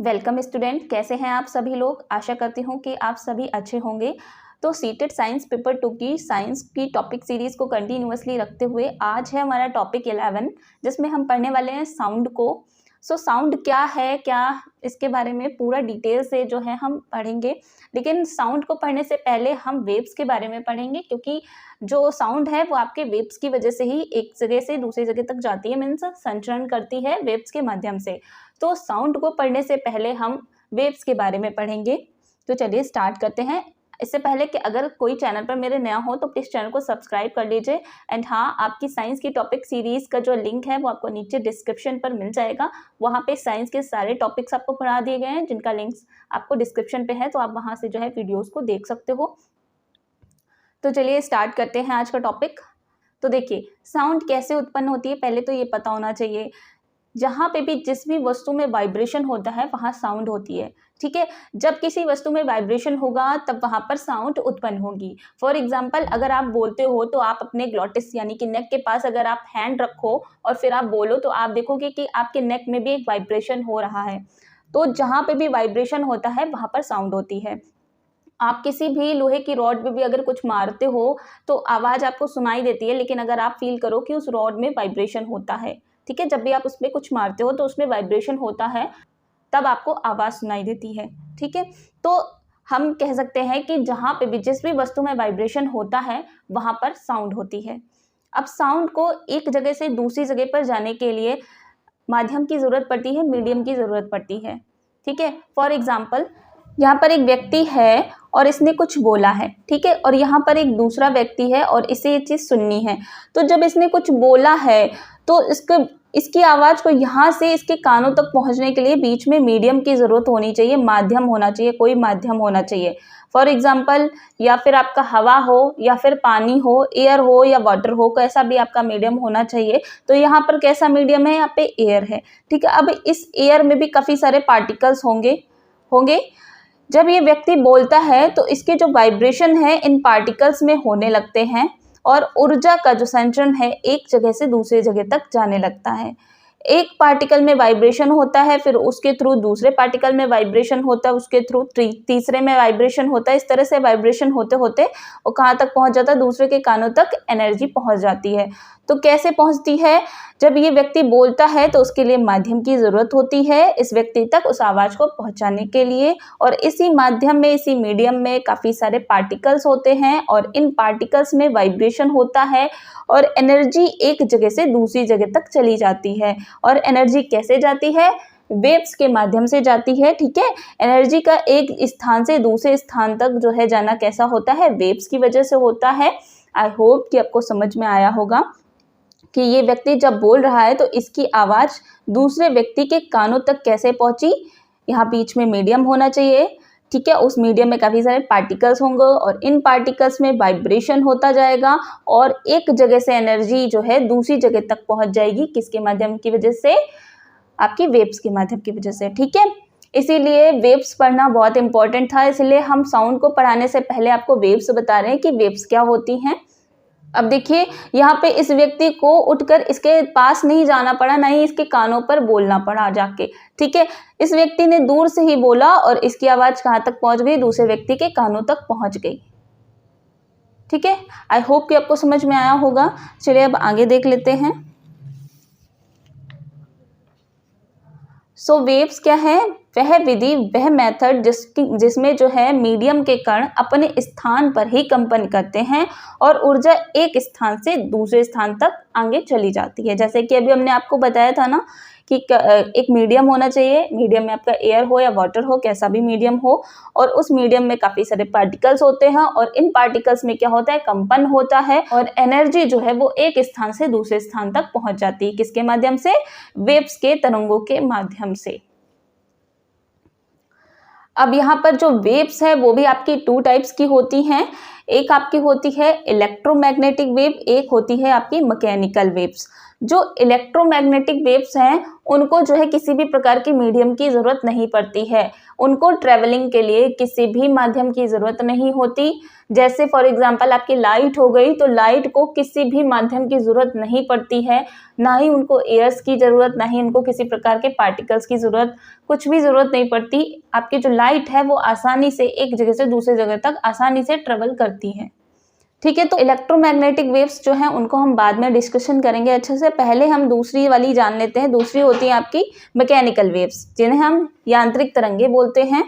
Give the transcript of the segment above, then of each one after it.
Welcome student, कैसे हैं आप सभी लोग। आशा करती हूँ कि आप सभी अच्छे होंगे। तो सीटेट साइंस पेपर 2 की साइंस की टॉपिक सीरीज़ को कंटिन्यूअसली रखते हुए आज है हमारा टॉपिक 11, जिसमें हम पढ़ने वाले हैं साउंड को। साउंड क्या है, क्या इसके बारे में पूरा डिटेल से जो है हम पढ़ेंगे। लेकिन साउंड को पढ़ने से पहले हम वेव्स के बारे में पढ़ेंगे, क्योंकि जो साउंड है वो आपके वेव्स की वजह से ही एक जगह से दूसरी जगह तक जाती है, मीन्स संचरण करती है वेव्स के माध्यम से। तो साउंड को पढ़ने से पहले हम वेव्स के बारे में पढ़ेंगे। तो चलिए स्टार्ट करते हैं। इससे पहले कि अगर कोई चैनल पर मेरे नया हो तो प्लीज़ चैनल को सब्सक्राइब कर लीजिए। एंड हाँ, आपकी साइंस की टॉपिक सीरीज़ का जो लिंक है वो आपको नीचे डिस्क्रिप्शन पर मिल जाएगा। वहाँ पे साइंस के सारे टॉपिक्स आपको पढ़ा दिए गए हैं, जिनका लिंक्स आपको डिस्क्रिप्शन पे है, तो आप वहाँ से जो है वीडियोज़ को देख सकते हो। तो चलिए स्टार्ट करते हैं आज का टॉपिक। तो देखिए, साउंड कैसे उत्पन्न होती है पहले तो ये पता होना चाहिए। जहाँ पे भी जिस भी वस्तु में वाइब्रेशन होता है वहाँ साउंड होती है, ठीक है। जब किसी वस्तु में वाइब्रेशन होगा तब वहाँ पर साउंड उत्पन्न होगी। फॉर एग्जांपल, अगर आप बोलते हो तो आप अपने ग्लॉटिस यानी कि नेक के पास अगर आप हैंड रखो और फिर आप बोलो तो आप देखोगे कि आपके नेक में भी एक वाइब्रेशन हो रहा है। तो जहाँ पे भी वाइब्रेशन होता है वहाँ पर साउंड होती है। आप किसी भी लोहे की रॉड में भी अगर कुछ मारते हो तो आवाज़ आपको सुनाई देती है, लेकिन अगर आप फील करो कि उस रॉड में वाइब्रेशन होता है, ठीक है, जब भी आप उसमें कुछ मारते हो तो उसमें वाइब्रेशन होता है, तब आपको आवाज़ सुनाई देती है, ठीक है। तो हम कह सकते हैं कि जहाँ पे भी जिस भी वस्तु में वाइब्रेशन होता है वहाँ पर साउंड होती है। अब साउंड को एक जगह से दूसरी जगह पर जाने के लिए माध्यम की ज़रूरत पड़ती है, मीडियम की ज़रूरत पड़ती है, ठीक है। फॉर एग्जाम्पल, यहाँ पर एक व्यक्ति है और इसने कुछ बोला है, ठीक है, और यहाँ पर एक दूसरा व्यक्ति है और इसे ये चीज़ सुननी है। तो जब इसने कुछ बोला है तो इसकी आवाज़ को यहाँ से इसके कानों तक पहुँचने के लिए बीच में मीडियम की ज़रूरत होनी चाहिए, माध्यम होना चाहिए, कोई माध्यम होना चाहिए। फॉर एग्जाम्पल, या फिर आपका हवा हो या फिर पानी हो, एयर हो या वाटर हो, कैसा भी आपका मीडियम होना चाहिए। तो यहाँ पर कैसा मीडियम है, यहाँ पे एयर है, ठीक है। अब इस एयर में भी काफ़ी सारे पार्टिकल्स होंगे। जब ये व्यक्ति बोलता है तो इसके जो वाइब्रेशन है इन पार्टिकल्स में होने लगते हैं और ऊर्जा का जो संचरण है एक जगह से दूसरी जगह तक जाने लगता है। एक पार्टिकल में वाइब्रेशन होता है, फिर उसके थ्रू दूसरे पार्टिकल में वाइब्रेशन होता है, उसके थ्रू तीसरे में वाइब्रेशन होता है। इस तरह से वाइब्रेशन होते होते वो कहाँ तक पहुँच जाता है, दूसरे के कानों तक एनर्जी पहुँच जाती है। तो कैसे पहुँचती है, जब ये व्यक्ति बोलता है तो उसके लिए माध्यम की ज़रूरत होती है इस व्यक्ति तक उस आवाज़ को पहुँचाने के लिए, और इसी माध्यम में, इसी मीडियम में काफ़ी सारे पार्टिकल्स होते हैं और इन पार्टिकल्स में वाइब्रेशन होता है और एनर्जी एक जगह से दूसरी जगह तक चली जाती है। और एनर्जी कैसे जाती है, वेव्स के माध्यम से जाती है, ठीक है। एनर्जी का एक स्थान से दूसरे स्थान तक जो है जाना कैसा होता है, वेव्स की वजह से होता है। आई होप कि आपको समझ में आया होगा कि ये व्यक्ति जब बोल रहा है तो इसकी आवाज़ दूसरे व्यक्ति के कानों तक कैसे पहुंची। यहाँ बीच में मीडियम होना चाहिए, ठीक है। उस मीडियम में काफ़ी सारे पार्टिकल्स होंगे और इन पार्टिकल्स में वाइब्रेशन होता जाएगा और एक जगह से एनर्जी जो है दूसरी जगह तक पहुंच जाएगी। किसके माध्यम की वजह से, आपकी वेव्स के माध्यम की वजह से, ठीक है। इसीलिए वेव्स पढ़ना बहुत इंपॉर्टेंट था, इसलिए हम साउंड को पढ़ाने से पहले आपको वेव्स बता रहे हैं कि वेव्स क्या होती हैं। अब देखिए, यहाँ पे इस व्यक्ति को उठकर इसके पास नहीं जाना पड़ा, ना ही इसके कानों पर बोलना पड़ा जाके, ठीक है। इस व्यक्ति ने दूर से ही बोला और इसकी आवाज़ कहाँ तक पहुँच गई, दूसरे व्यक्ति के कानों तक पहुँच गई, ठीक है। आई होप कि आपको समझ में आया होगा। चलिए अब आगे देख लेते हैं। वेव्स क्या है, वह विधि, वह मेथड जिसमें जो है मीडियम के कण अपने स्थान पर ही कंपन करते हैं और ऊर्जा एक स्थान से दूसरे स्थान तक आगे चली जाती है। जैसे कि अभी हमने आपको बताया था ना कि एक मीडियम होना चाहिए, मीडियम में आपका एयर हो या वाटर हो, कैसा भी मीडियम हो, और उस मीडियम में काफ़ी सारे पार्टिकल्स होते हैं और इन पार्टिकल्स में क्या होता है, कंपन होता है और एनर्जी जो है वो एक स्थान से दूसरे स्थान तक पहुंच जाती है। किसके माध्यम से, वेव्स के तरंगों के माध्यम से। अब यहाँ पर जो वेव्स है वो भी आपकी 2 टाइप्स की होती हैं। एक आपकी होती है इलेक्ट्रोमैग्नेटिक वेव, एक होती है आपकी मैकेनिकल वेव्स। जो इलेक्ट्रोमैग्नेटिक वेव्स हैं उनको जो है किसी भी प्रकार के मीडियम की ज़रूरत नहीं पड़ती है, उनको ट्रैवलिंग के लिए किसी भी माध्यम की ज़रूरत नहीं होती। जैसे फॉर एग्जांपल आपकी लाइट हो गई, तो लाइट को किसी भी माध्यम की ज़रूरत नहीं पड़ती है, ना ही उनको एयर्स की ज़रूरत, ना ही उनको किसी प्रकार के पार्टिकल्स की ज़रूरत, कुछ भी ज़रूरत नहीं पड़ती। आपकी जो लाइट है वो आसानी से एक जगह से दूसरी जगह तक आसानी से ट्रेवल करती है। ठीक है, तो इलेक्ट्रोमैग्नेटिक वेव्स जो हैं उनको हम बाद में डिस्कशन करेंगे अच्छे से। पहले हम दूसरी वाली जान लेते हैं। दूसरी होती है आपकी मैकेनिकल वेव्स, जिन्हें हम यांत्रिक तरंगे बोलते हैं।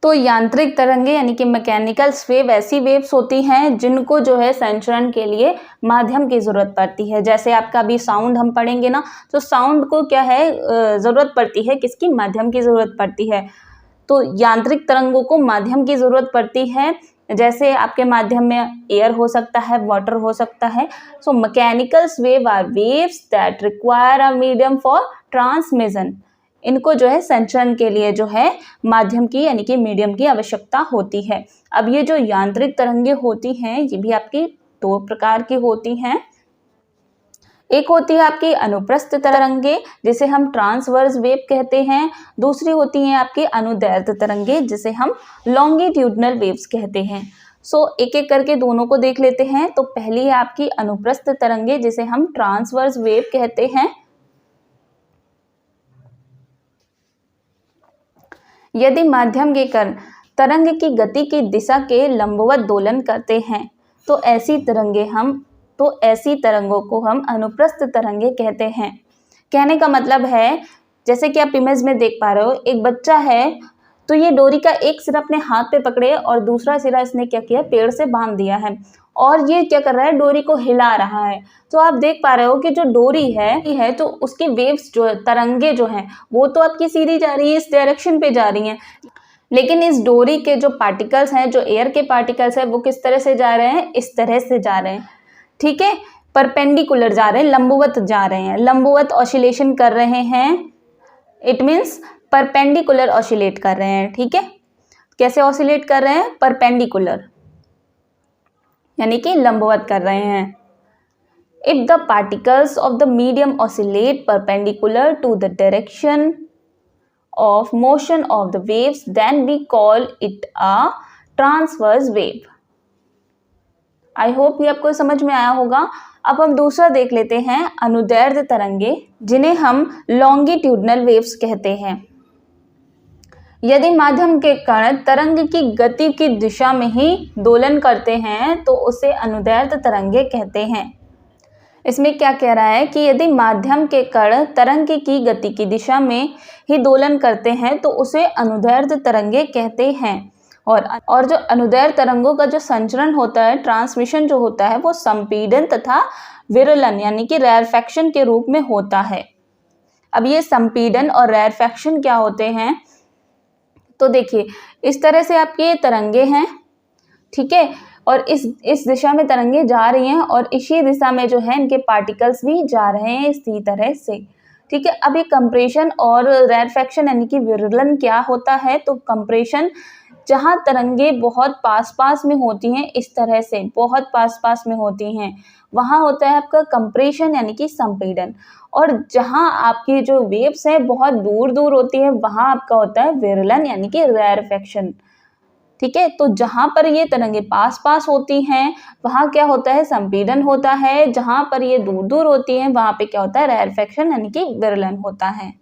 तो यांत्रिक तरंगे यानी कि मैकेनिकल वेव ऐसी वेव्स होती हैं जिनको जो है संचरण के लिए माध्यम की ज़रूरत पड़ती है। जैसे आपका अभी साउंड हम पढ़ेंगे ना, तो साउंड को क्या है ज़रूरत पड़ती है, किसकी? माध्यम की ज़रूरत पड़ती है। तो यांत्रिक तरंगों को माध्यम की ज़रूरत पड़ती है। जैसे आपके माध्यम में एयर हो सकता है, वाटर हो सकता है। So mechanical wave are waves that require a medium for transmission. इनको जो है संचरण के लिए जो है माध्यम की यानी कि मीडियम की आवश्यकता होती है। अब ये जो यांत्रिक तरंगे होती हैं ये भी आपकी दो प्रकार की होती हैं। एक होती है आपकी अनुप्रस्थ तरंगे, जिसे हम ट्रांसवर्स वेव कहते हैं। दूसरी होती है आपकी अनुदैर्ध्य तरंगे, जिसे हम लॉन्गिट्यूडनल वेव्स कहते हैं। सो एक एक करके दोनों को देख लेते हैं। तो पहली है आपकी अनुप्रस्थ तरंगे, जिसे हम ट्रांसवर्स वेव कहते हैं। यदि माध्यम के कण तरंग की गति की दिशा के लंबवत दोलन करते हैं तो ऐसी तरंगों को हम अनुप्रस्थ तरंगे कहते हैं। कहने का मतलब है, जैसे कि आप इमेज में देख पा रहे हो, एक बच्चा है तो ये डोरी का एक सिरा अपने हाथ पे पकड़े और दूसरा सिरा इसने क्या किया, पेड़ से बांध दिया है और ये क्या कर रहा है, डोरी को हिला रहा है। तो आप देख पा रहे हो कि जो डोरी है तो उसकी वेव्स जो है, तरंगे जो हैं वो तो आपकी सीधी जा रही है, इस डायरेक्शन पे जा रही हैं, लेकिन इस डोरी के जो पार्टिकल्स हैं, जो एयर के पार्टिकल्स हैं, वो किस तरह से जा रहे हैं, इस तरह से जा रहे हैं। ठीक है, परपेंडिकुलर जा रहे हैं, लंबवत जा रहे हैं, लंबवत ऑसिलेशन कर रहे हैं। इट मीन्स परपेंडिकुलर ऑसिलेट कर रहे हैं। ठीक है, कैसे ऑसिलेट कर रहे हैं? परपेंडिकुलर यानी कि लंबवत कर रहे हैं। If the particles of the medium oscillate perpendicular to the direction of motion of the waves, then we call it a transverse wave. I hope ये आपको समझ में आया होगा। अब हम दूसरा देख लेते हैं, अनुदैर्ध्य तरंगे, जिन्हें हम लॉन्गिट्यूडनल वेव्स कहते हैं। यदि माध्यम के कण तरंग की गति की दिशा में ही दोलन करते हैं तो उसे अनुदैर्ध्य तरंगे कहते हैं। इसमें क्या कह रहा है कि यदि माध्यम के कण तरंग की गति की दिशा में ही दोलन करते हैं तो उसे अनुदैर्ध्य तरंगे कहते हैं। और जो अनुदैर्ध्य तरंगों का जो संचरण होता है, ट्रांसमिशन जो होता है, वो संपीड़न तथा विरलन यानी कि रेरफैक्शन के रूप में होता है। अब ये संपीड़न और रेरफैक्शन क्या होते हैं? तो देखिए, इस तरह से आपके ये तरंगे हैं, ठीक है, और इस दिशा में तरंगे जा रही हैं और इसी दिशा में जो है इनके पार्टिकल्स भी जा रहे हैं इसी तरह से। ठीक है, अब ये कंप्रेशन और रेरफैक्शन यानी कि विरलन क्या होता है? तो कंप्रेशन, जहाँ तरंगे बहुत पास में होती हैं, इस तरह से बहुत पास में होती हैं, वहाँ होता है आपका कंप्रेशन यानी कि संपीड़न। और जहाँ आपकी जो वेव्स हैं बहुत दूर होती है, वहाँ आपका होता है विरलन यानी कि रेरफैक्शन। ठीक है, तो जहाँ पर ये तरंगे पास होती हैं वहाँ क्या होता है, संपीड़न होता है। जहाँ पर ये दूर होती हैं वहाँ पे क्या होता है, रेरफैक्शन यानी कि विरलन होता है।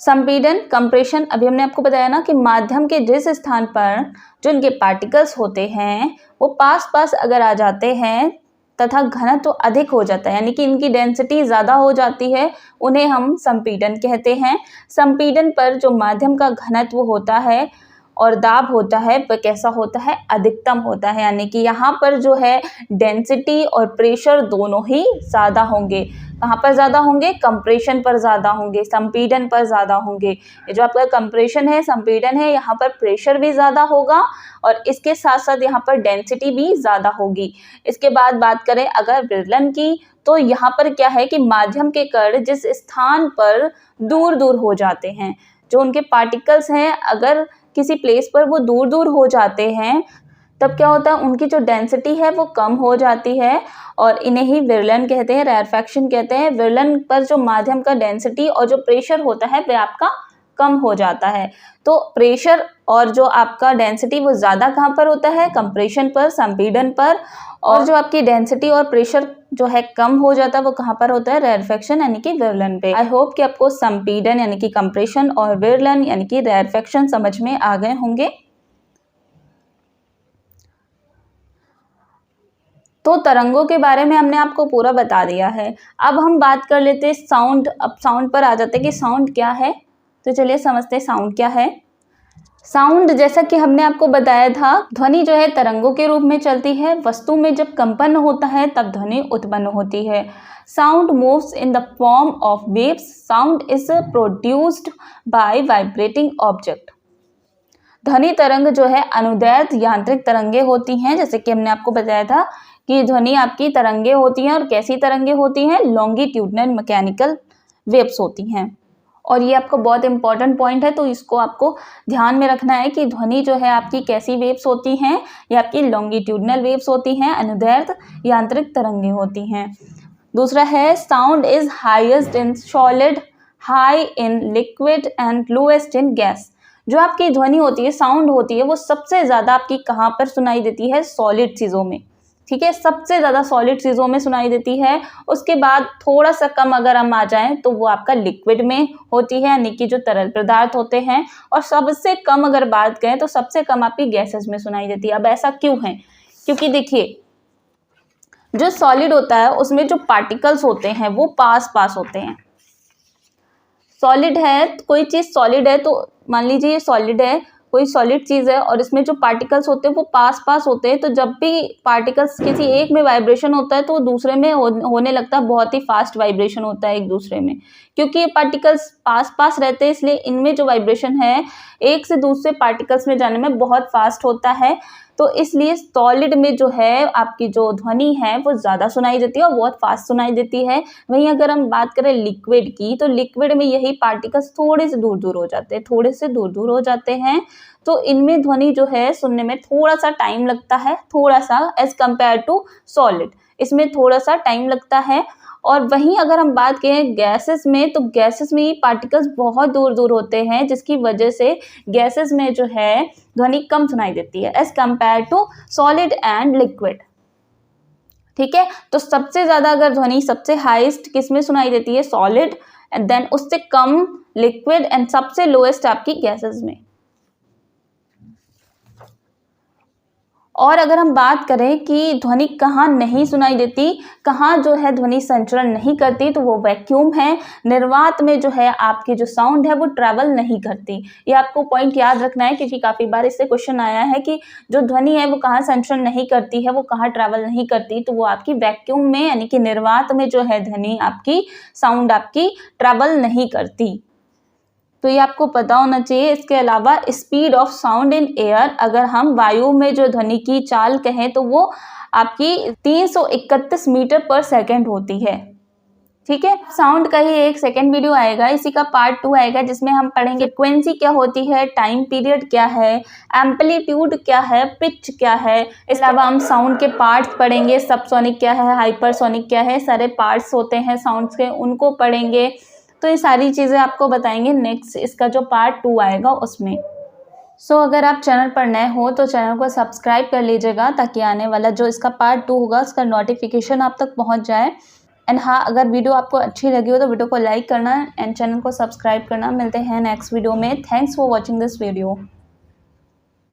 संपीड़न, कंप्रेशन, अभी हमने आपको बताया ना कि माध्यम के जिस स्थान पर जो इनके पार्टिकल्स होते हैं वो पास अगर आ जाते हैं तथा घनत्व तो अधिक हो जाता है, यानी कि इनकी डेंसिटी ज़्यादा हो जाती है, उन्हें हम संपीड़न कहते हैं। संपीड़न पर जो माध्यम का घनत्व होता है और दाब होता है वह कैसा होता है, अधिकतम होता है, यानी कि यहाँ पर जो है डेंसिटी और प्रेशर दोनों ही ज़्यादा होंगे। कहाँ पर ज़्यादा होंगे? कंप्रेशन पर ज़्यादा होंगे, संपीड़न पर ज़्यादा होंगे। ये जो आपका कंप्रेशन है, संपीड़न है, यहाँ पर प्रेशर भी ज़्यादा होगा और इसके साथ साथ यहाँ पर डेंसिटी भी ज़्यादा होगी। इसके बाद बात करें अगर विरलन की, तो यहाँ पर क्या है कि माध्यम के कण जिस स्थान पर दूर हो जाते हैं, जो उनके पार्टिकल्स हैं, अगर किसी प्लेस पर वो दूर हो जाते हैं तब क्या होता है, उनकी जो डेंसिटी है वो कम हो जाती है और इन्हें ही विरलन कहते हैं, रेरफैक्शन कहते हैं। विरलन पर जो माध्यम का डेंसिटी और जो प्रेशर होता है वह आपका कम हो जाता है। तो प्रेशर और जो आपका डेंसिटी वो ज़्यादा कहाँ पर होता है, कंप्रेशन पर, संपीड़न पर, और जो आपकी डेंसिटी और प्रेशर जो है कम हो जाता है वो कहाँ पर होता है, रेरफैक्शन यानी कि विरलन पे। आई होप कि आपको संपीड़न यानी कि कंप्रेशन और विरलन यानी कि रेरफैक्शन समझ में आ गए होंगे। तो तरंगों के बारे में हमने आपको पूरा बता दिया है। अब हम बात कर लेते हैं साउंड। अब साउंड पर आ जाते हैं कि साउंड क्या है। तो चलिए समझते हैं साउंड क्या है। साउंड, जैसा कि हमने आपको बताया था, ध्वनि जो है तरंगों के रूप में चलती है। वस्तु में जब कंपन होता है तब ध्वनि उत्पन्न होती है। Sound moves in the form of waves. Sound is produced by vibrating object. ध्वनि तरंग जो है अनुदैर्ध्य यांत्रिक तरंगे होती हैं, जैसे कि हमने आपको बताया था कि ध्वनि आपकी तरंगे होती हैं। और कैसी तरंगे होती हैं, लॉन्गिट्यूडनल मैकेनिकल वेव्स होती हैं। और ये आपको बहुत इंपॉर्टेंट पॉइंट है, तो इसको आपको ध्यान में रखना है कि ध्वनि जो है आपकी कैसी वेव्स होती हैं, ये आपकी लॉन्गिट्यूडनल वेव्स होती हैं, अनुदैर्ध्य यांत्रिक तरंगे होती हैं। दूसरा है sound is highest in solid, high in liquid and lowest in gas. जो आपकी ध्वनि होती है, साउंड होती है, वो सबसे ज़्यादा आपकी कहाँ पर सुनाई देती है, सॉलिड चीज़ों में। ठीक है, सबसे ज़्यादा सॉलिड चीज़ों में सुनाई देती है। उसके बाद थोड़ा सा कम अगर हम आ जाएं तो वो आपका लिक्विड में होती है, यानी कि जो तरल पदार्थ होते हैं। और सबसे कम अगर बात करें तो सबसे कम आपकी गैसेस में सुनाई देती है। अब ऐसा क्यों है, क्योंकि देखिए जो सॉलिड होता है उसमें जो पार्टिकल्स होते हैं वो पास पास होते हैं। सॉलिड है, कोई चीज़ सॉलिड है, तो मान लीजिए ये सॉलिड है, कोई सॉलिड चीज़ है, और इसमें जो पार्टिकल्स होते हैं वो पास पास होते हैं। तो जब भी पार्टिकल्स किसी एक में वाइब्रेशन होता है तो दूसरे में होने लगता है, बहुत ही फास्ट वाइब्रेशन होता है एक दूसरे में। क्योंकि ये पार्टिकल्स पास पास रहते हैं, इसलिए इनमें जो वाइब्रेशन है एक से दूसरे पार्टिकल्स में जाने में बहुत फास्ट होता है। तो इसलिए सॉलिड में जो है आपकी जो ध्वनि है वो ज़्यादा सुनाई देती है और बहुत फास्ट सुनाई देती है। वहीं अगर हम बात करें लिक्विड की, तो लिक्विड में यही पार्टिकल्स थोड़े से दूर दूर हो जाते हैं, थोड़े से दूर दूर हो जाते हैं। तो इनमें ध्वनि जो है सुनने में थोड़ा सा टाइम लगता है, थोड़ा सा, एज कम्पेयर टू सॉलिड, इसमें थोड़ा सा टाइम लगता है। और वहीं अगर हम बात करें गैसेस में, तो गैसेस में ये पार्टिकल्स बहुत दूर दूर होते हैं, जिसकी वजह से गैसेस में जो है ध्वनि कम सुनाई देती है as compare to solid and liquid. ठीक है, तो सबसे ज़्यादा अगर ध्वनि सबसे हाईएस्ट किस में सुनाई देती है, सॉलिड, एंड देन उससे कम लिक्विड, एंड सबसे लोएस्ट आपकी गैसेस में। और अगर हम बात करें कि ध्वनि कहाँ नहीं सुनाई देती, कहाँ जो है ध्वनि संचरण नहीं करती, तो वो वैक्यूम है। निर्वात में जो है आपकी जो साउंड है वो ट्रैवल नहीं करती। ये आपको पॉइंट याद रखना है, क्योंकि काफ़ी बार इससे क्वेश्चन आया है कि जो ध्वनि है वो कहाँ संचरण नहीं करती है, वो कहाँ ट्रैवल नहीं करती, तो वो आपकी वैक्यूम में यानी कि निर्वात में जो है ध्वनि आपकी, साउंड आपकी ट्रैवल नहीं करती। तो ये आपको पता होना चाहिए। इसके अलावा speed of sound in air, अगर हम वायु में जो ध्वनि की चाल कहें तो वो आपकी 331 मीटर पर सेकंड होती है। ठीक है, साउंड का ही एक सेकंड वीडियो आएगा, इसी का पार्ट 2 आएगा, जिसमें हम पढ़ेंगे फ्रीक्वेंसी क्या होती है, टाइम पीरियड क्या है, एम्पलीट्यूड क्या है, पिच क्या है। इसके अलावा हम साउंड के पार्ट्स पढ़ेंगे, सबसोनिक क्या है, हाइपरसोनिक क्या है, सारे पार्ट्स होते हैं साउंड्स के, उनको पढ़ेंगे। तो ये सारी चीज़ें आपको बताएंगे नेक्स्ट, इसका जो पार्ट 2 आएगा उसमें। सो अगर आप चैनल पर नए हो तो चैनल को सब्सक्राइब कर लीजिएगा, ताकि आने वाला जो इसका पार्ट 2 होगा उसका नोटिफिकेशन आप तक पहुंच जाए। एंड हाँ, अगर वीडियो आपको अच्छी लगी हो तो वीडियो को लाइक करना एंड चैनल को सब्सक्राइब करना। मिलते हैं नेक्स्ट वीडियो में। Thanks for watching this video.